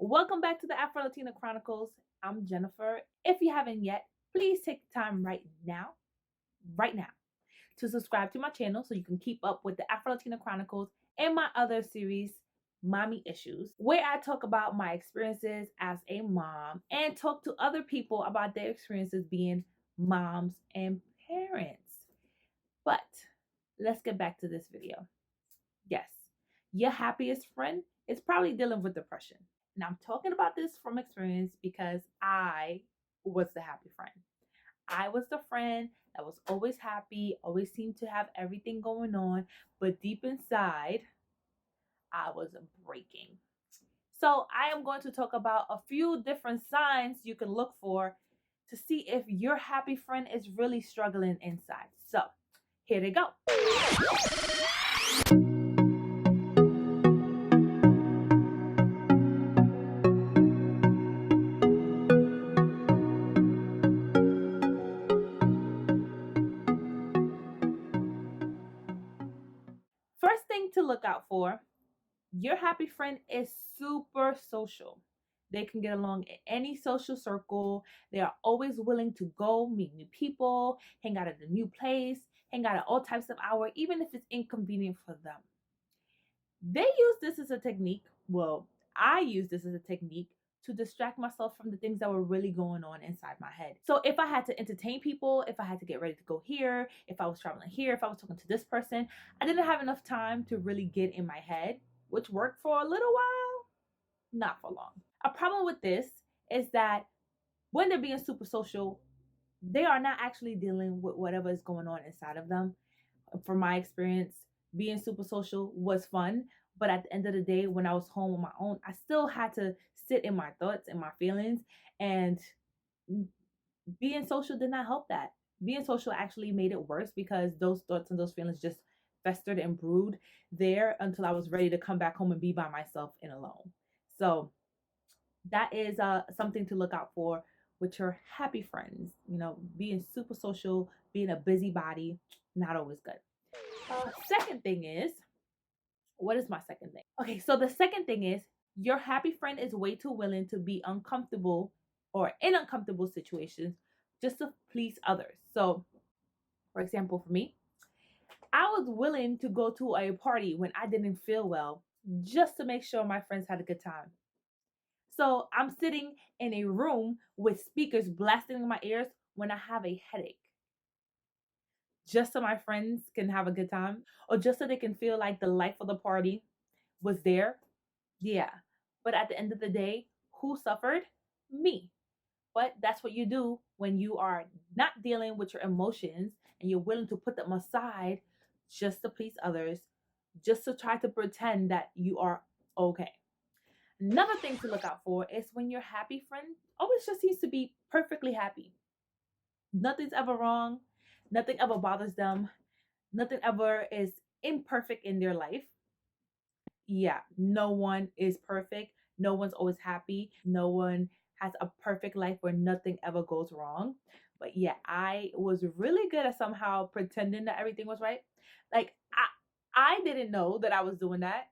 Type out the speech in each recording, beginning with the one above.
Welcome back to the Afro Latina Chronicles. I'm Jennifer. If you haven't yet, please take the time right now, to subscribe to my channel so you can keep up with the Afro Latina Chronicles and my other series, Mommy Issues, where I talk about my experiences as a mom and talk to other people about their experiences being moms and parents. But let's get back to this video. Yes, your happiest friend is probably dealing with depression. And I'm talking about this from experience because I was the happy friend. I was the friend that was always happy, always seemed to have everything going on, but deep inside, I was breaking. So, I am going to talk about a few different signs you can look for to see if your happy friend is really struggling inside. So, here they go. First thing to look out for, your happy friend is super social. They can get along in any social circle. They are always willing to go meet new people, hang out at a new place, hang out at all types of hours, even if it's inconvenient for them. They use this as a technique. Well, I use this as a technique to distract myself from the things that were really going on inside my head. So if I had to entertain people, if I had to get ready to go here, if I was traveling here, if I was talking to this person, I didn't have enough time to really get in my head, which worked for a little while, not for long. A problem with this is that when they're being super social, they are not actually dealing with whatever is going on inside of them. From my experience, being super social was fun, but at the end of the day, when I was home on my own, I still had to sit in my thoughts and my feelings, and being social did not help that. Being social actually made it worse because those thoughts and those feelings just festered and brewed there until I was ready to come back home and be by myself and alone. So that is something to look out for with your happy friends. Being super social, being a busybody, not always good. Second thing is, what is my second thing? Okay, so the second thing is your happy friend is way too willing to be uncomfortable or in uncomfortable situations just to please others. So, for example, for me, I was willing to go to a party when I didn't feel well just to make sure my friends had a good time. So, I'm sitting in a room with speakers blasting in my ears when I have a headache just so my friends can have a good time or just so they can feel like the life of the party was there. Yeah. But at the end of the day, who suffered? Me. But that's what you do when you are not dealing with your emotions and you're willing to put them aside just to please others, just to try to pretend that you are okay. Another thing to look out for is when your happy friend always just seems to be perfectly happy. Nothing's ever wrong, nothing ever bothers them, nothing ever is imperfect in their life. Yeah, no one is perfect. No one's always happy. No one has a perfect life where nothing ever goes wrong. But yeah, I was really good at somehow pretending that everything was right. Like I didn't know that I was doing that,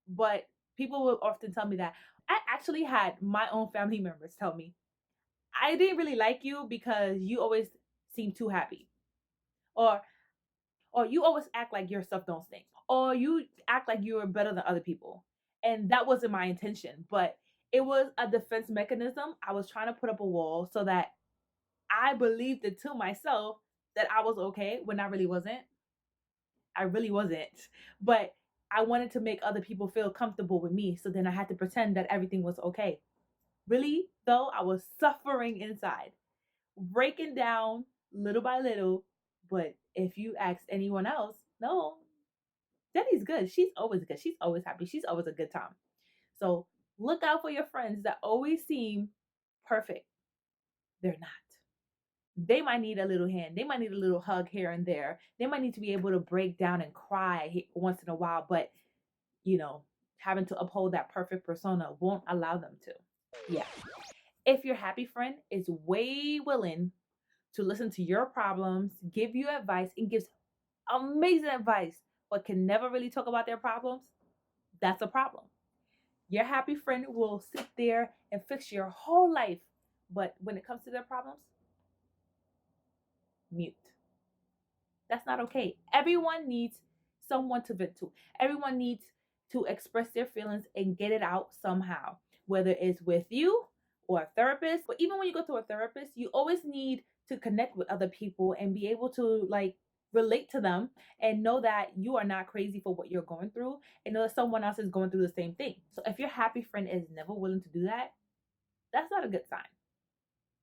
but people will often tell me that. I actually had my own family members tell me, I didn't really like you because you always seem too happy. Or you always act like your stuff don't stink, or you act like you are better than other people. And that wasn't my intention, but it was a defense mechanism. I was trying to put up a wall so that I believed it to myself that I was okay when I really wasn't. I really wasn't. But I wanted to make other people feel comfortable with me. So then I had to pretend that everything was okay. Really, though, I was suffering inside, breaking down little by little. But if you ask anyone else, no, Jenny's good. She's always good. She's always happy. She's always a good time. So look out for your friends that always seem perfect. They're not. They might need a little hand. They might need a little hug here and there. They might need to be able to break down and cry once in a while, but having to uphold that perfect persona won't allow them to. Yeah. If your happy friend is way willing to listen to your problems, give you advice, and gives amazing advice, but can never really talk about their problems, that's a problem. Your happy friend will sit there and fix your whole life, but when it comes to their problems, mute. That's not okay. Everyone needs someone to vent to. Everyone needs to express their feelings and get it out somehow, whether it's with you or a therapist. But even when you go to a therapist, you always need to connect with other people and be able to like relate to them and know that you are not crazy for what you're going through and know that someone else is going through the same thing. So if your happy friend is never willing to do that, that's not a good sign.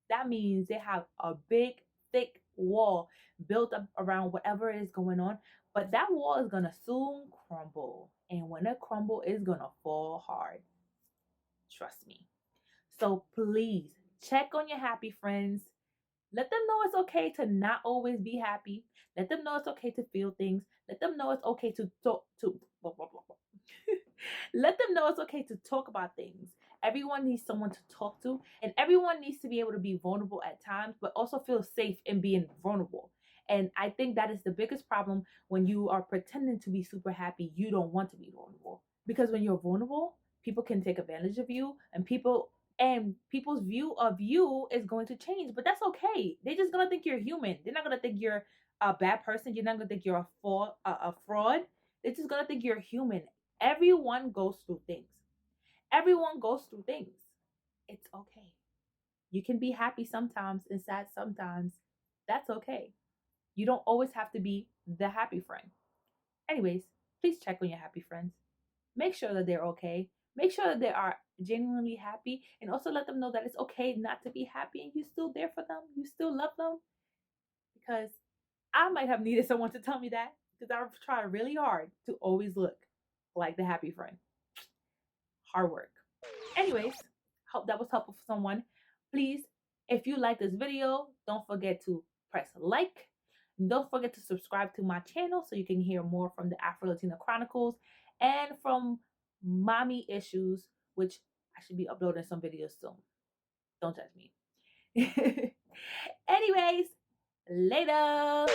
That means they have a big, thick wall built up around whatever is going on. But that wall is going to soon crumble. And when it crumble, it's going to fall hard. Trust me. So please check on your happy friends. Let them know it's okay to not always be happy. Let them know it's okay to feel things. Let them know it's okay to talk to blah, blah, blah, blah. Let them know it's okay to talk about things. Everyone needs someone to talk to, and everyone needs to be able to be vulnerable at times, but also feel safe in being vulnerable. And I think that is the biggest problem when you are pretending to be super happy. You don't want to be vulnerable because when you're vulnerable, people can take advantage of you, and people's view of you is going to change. But that's okay. They're just gonna think you're human. They're not gonna think you're a bad person. You're not gonna think you're a fraud. They're just gonna think you're human. Everyone goes through things. Everyone goes through things. It's okay. You can be happy sometimes and sad sometimes. That's okay. You don't always have to be the happy friend. Anyways, please check on your happy friends. Make sure that they're okay. Make sure that they are genuinely happy, and also let them know that it's okay not to be happy and you're still there for them. You still love them. Because I might have needed someone to tell me that because I've tried really hard to always look like the happy friend. Hard work. Anyways, hope that was helpful for someone. Please, if you like this video, don't forget to press like. Don't forget to subscribe to my channel so you can hear more from the Afro Latina Chronicles and from Mommy Issues, which I should be uploading some videos soon. Don't judge me. Anyways, later.